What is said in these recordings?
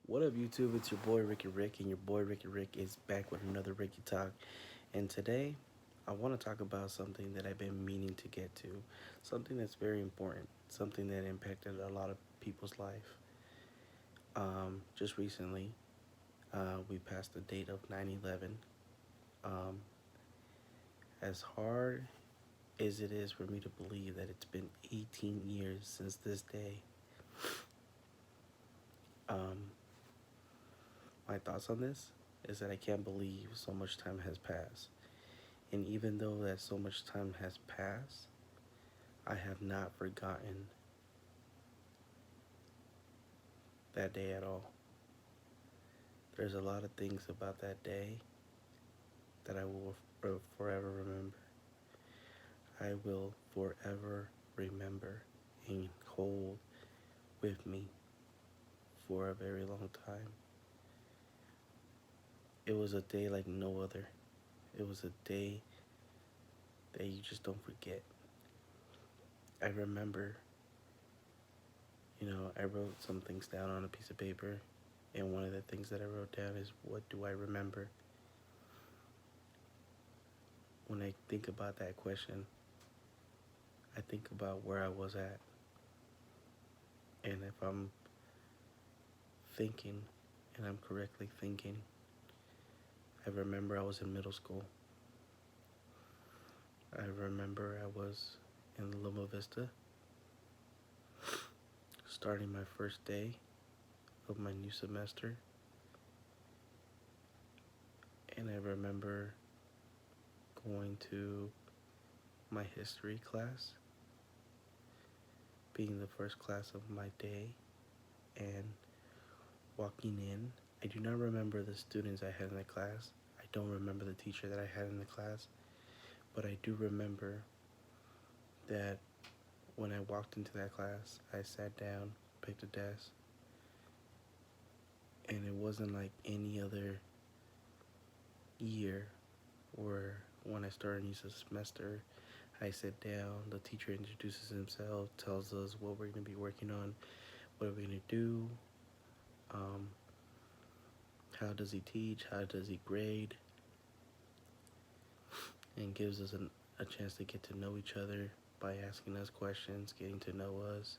What up, YouTube? It's your boy Ricky Rick, and your boy Ricky Rick is back with another Ricky Talk. And today, I want to talk about something that I've been meaning to get to, something that's very important, something that impacted a lot of people's life. Just recently, we passed the date of 9/11. Um, as hard as it is for me to believe that it's been 18 years since this day, um, my thoughts on this is that I can't believe so much time has passed. And even though that so much time has passed, I have not forgotten that day at all. There's a lot of things about that day that I will forever remember. I will forever remember and hold with me for a very long time. It was a day like no other. It was a day that you just don't forget. I remember, I wrote some things down on a piece of paper, and one of the things that I wrote down is, what do I remember? When I think about that question, I think about where I was at. And if I'm thinking, and I'm correctly thinking, I remember I was in middle school. I remember I was in Loma Vista, starting my first day of my new semester. And I remember going to my history class, being the first class of my day, and walking in. I do not remember the students I had in the class. I don't remember the teacher that I had in the class, but I do remember that when I walked into that class, I sat down, picked a desk, and it wasn't like any other year where when I start a new semester, I sit down, the teacher introduces himself, tells us what we're going to be working on, what are we going to do, um, how does he teach, how does he grade, and gives us a chance to get to know each other by asking us questions, getting to know us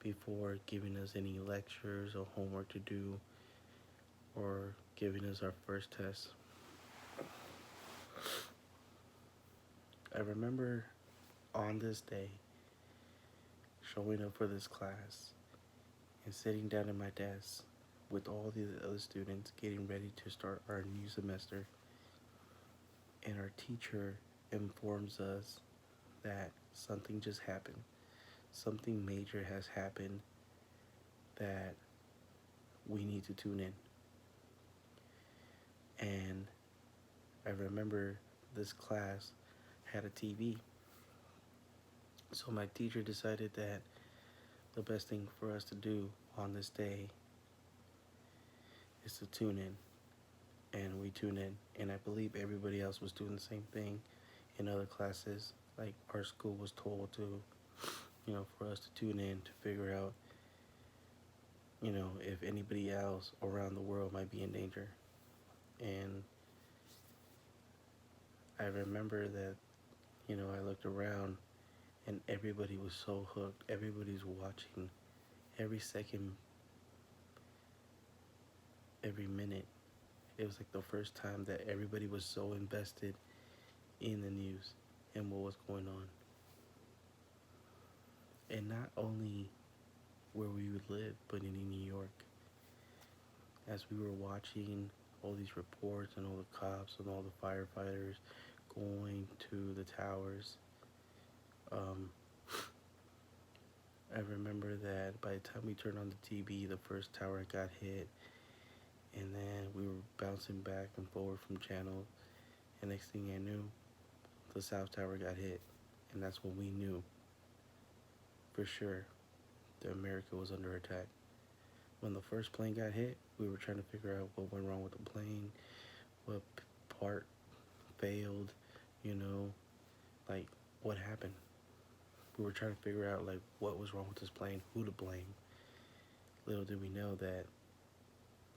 before giving us any lectures or homework to do or giving us our first test. I remember on this day showing up for this class and sitting down at my desk with all the other students getting ready to start our new semester, and our teacher informs us that something just happened. Something major has happened that we need to tune in. And I remember this class had a TV. So my teacher decided that the best thing for us to do on this day is to tune in. And we tuned in. And I believe everybody else was doing the same thing in other classes. Like our school was told to, for us to tune in to figure out, if anybody else around the world might be in danger. And I remember that, I looked around and everybody was so hooked. Everybody's watching every second, every minute. It was like the first time that everybody was so invested in the news and what was going on. And not only where we would live, but in New York. As we were watching all these reports and all the cops and all the firefighters going to the towers, um, I remember that by the time we turned on the TV, the first tower got hit, and then we were bouncing back and forward from channels, and next thing I knew, the South Tower got hit, and that's when we knew for sure that America was under attack. When the first plane got hit, we were trying to figure out what went wrong with the plane, what part failed, you know, like what happened. We were trying to figure out like what was wrong with this plane, who to blame. Little did we know that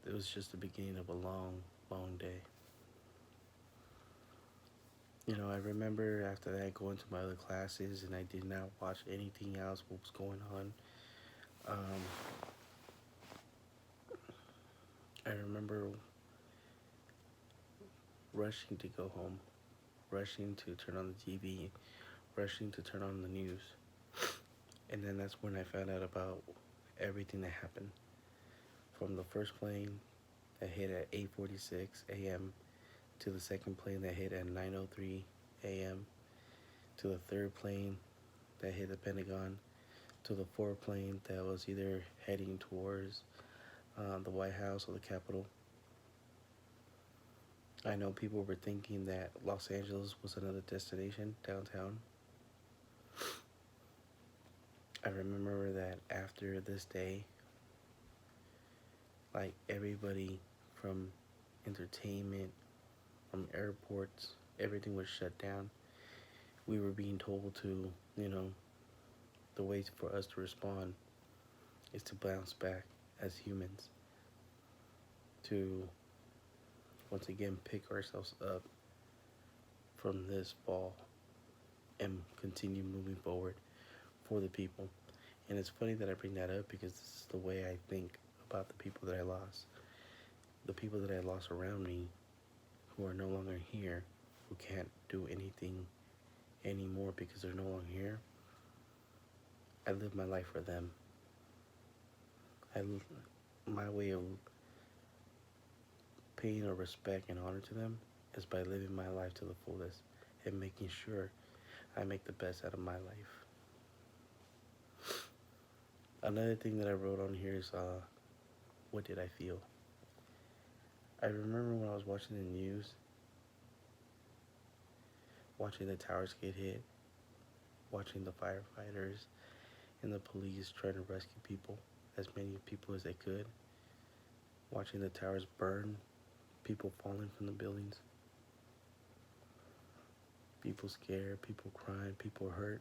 it was just the beginning of a long, long day. I remember after that going to my other classes, and I did not watch anything else what was going on. Um, I remember rushing to go home, rushing to turn on the TV, rushing to turn on the news. And then that's when I found out about everything that happened. From the first plane that hit at 8:46 a.m. to the second plane that hit at 9:03 a.m. to the third plane that hit the Pentagon to the fourth plane that was either heading towards the White House or the Capitol. I know people were thinking that Los Angeles was another destination downtown. I remember that after this day, like everybody from entertainment, from airports, everything was shut down. We were being told to, the way for us to respond is to bounce back as humans, to once again pick ourselves up from this fall and continue moving forward for the people. And it's funny that I bring that up because this is the way I think about the people that I lost. The people that I lost around me who are no longer here, who can't do anything anymore because they're no longer here. I live my life for them. My way of paying a respect and honor to them is by living my life to the fullest and making sure I make the best out of my life. Another thing that I wrote on here is, what did I feel? I remember when I was watching the news, watching the towers get hit, watching the firefighters and the police trying to rescue people, as many people as they could, watching the towers burn, people falling from the buildings, people scared, people crying, people hurt.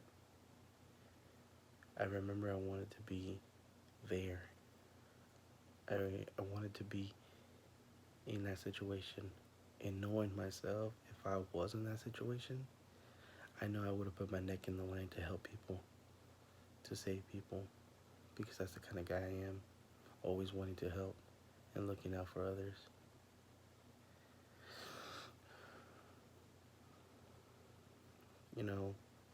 I remember I wanted to be there. I wanted to be in that situation. And knowing myself, if I was in that situation, I know I would have put my neck in the line to help people, to save people, because that's the kind of guy I am, always wanting to help and looking out for others.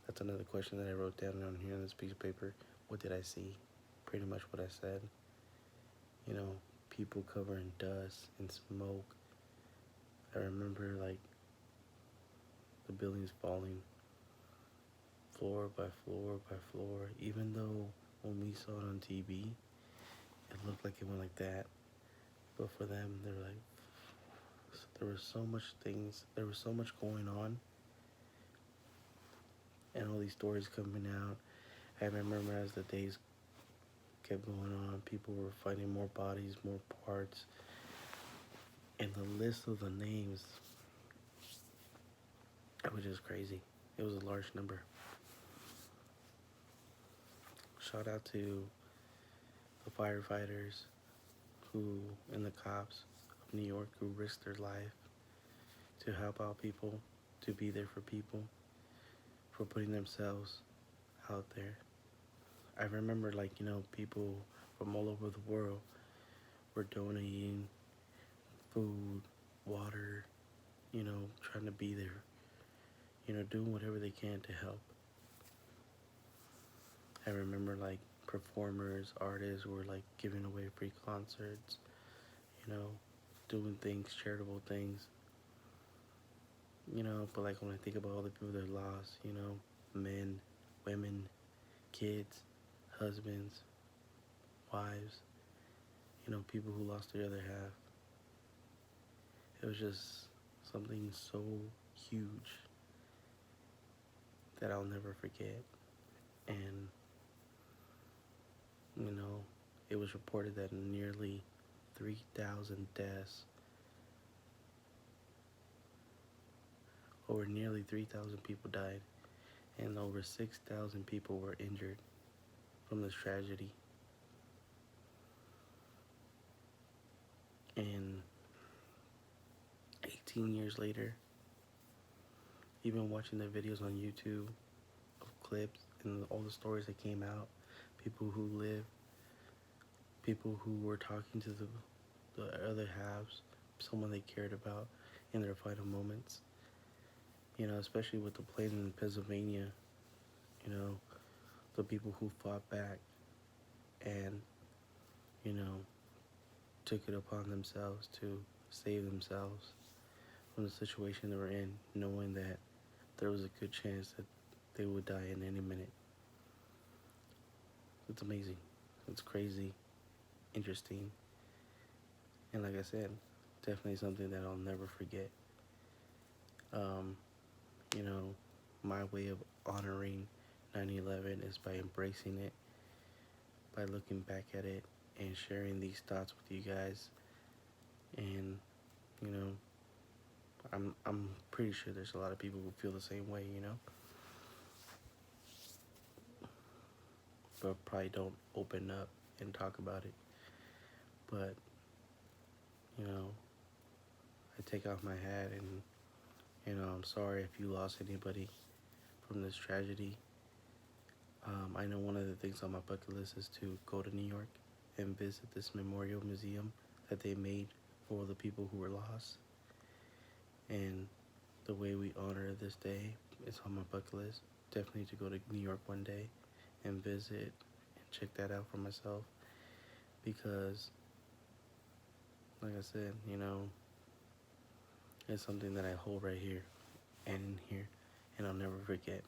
That's another question that I wrote down on here on this piece of paper. What did I see? Pretty much what I said. People covered in dust and smoke. I remember, the buildings falling floor by floor by floor. Even though when we saw it on TV, it looked like it went like that. But for them, they're like, there were so much things, there was so much going on, and all these stories coming out. I remember as the days kept going on, people were finding more bodies, more parts, and the list of the names, it was just crazy. It was a large number. Shout out to the firefighters and the cops of New York who risked their life to help out people, to be there for people, for putting themselves out there. I remember, people from all over the world were donating food, water, trying to be there, doing whatever they can to help. I remember, performers, artists were, giving away free concerts, doing things, charitable things, but, when I think about all the people that lost, men, women, kids, husbands, wives, people who lost their other half. It was just something so huge that I'll never forget. And, it was reported that nearly 3,000 deaths, over nearly 3,000 people died, and over 6,000 people were injured from this tragedy. And 18 years later, even watching the videos on YouTube of clips and all the stories that came out, people who live, people who were talking to the other halves, someone they cared about in their final moments. You know, especially with the plane in Pennsylvania, you know, the people who fought back and, you know, took it upon themselves to save themselves from the situation they were in, knowing that there was a good chance that they would die in any minute. It's amazing. It's crazy, interesting, and like I said, definitely something that I'll never forget. Um, you know, my way of honoring 9/11 is by embracing it, by looking back at it and sharing these thoughts with you guys. And, you know, I'm pretty sure there's a lot of people who feel the same way, you know, but probably don't open up and talk about it. But, you know, I take off my hat and, you know, I'm sorry if you lost anybody from this tragedy. I know one of the things on my bucket list is to go to New York and visit this memorial museum that they made for the people who were lost. And the way we honor this day is on my bucket list. Definitely to go to New York one day and visit and check that out for myself. Because, like I said, you know, it's something that I hold right here and in here, and I'll never forget.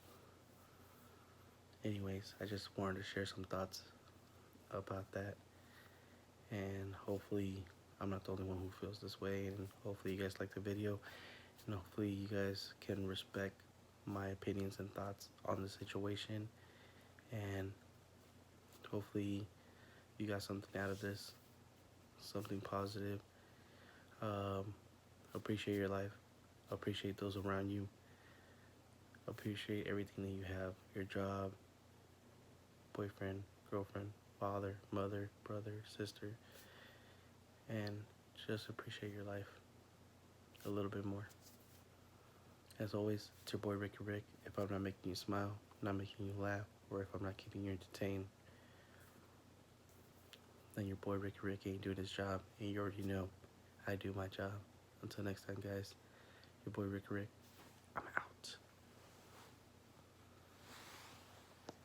Anyways, I just wanted to share some thoughts about that, and hopefully I'm not the only one who feels this way, and hopefully you guys like the video, and hopefully you guys can respect my opinions and thoughts on the situation, and hopefully you got something out of this, something positive. Appreciate your life, appreciate those around you, appreciate everything that you have, your job, boyfriend, girlfriend, father, mother, brother, sister, and just appreciate your life a little bit more. As always, it's your boy Ricky Rick. If I'm not making you smile, not making you laugh, or if I'm not keeping you entertained, then your boy Ricky Rick ain't doing his job, and you already know I do my job. Until next time, guys, your boy Ricky Rick, I'm out.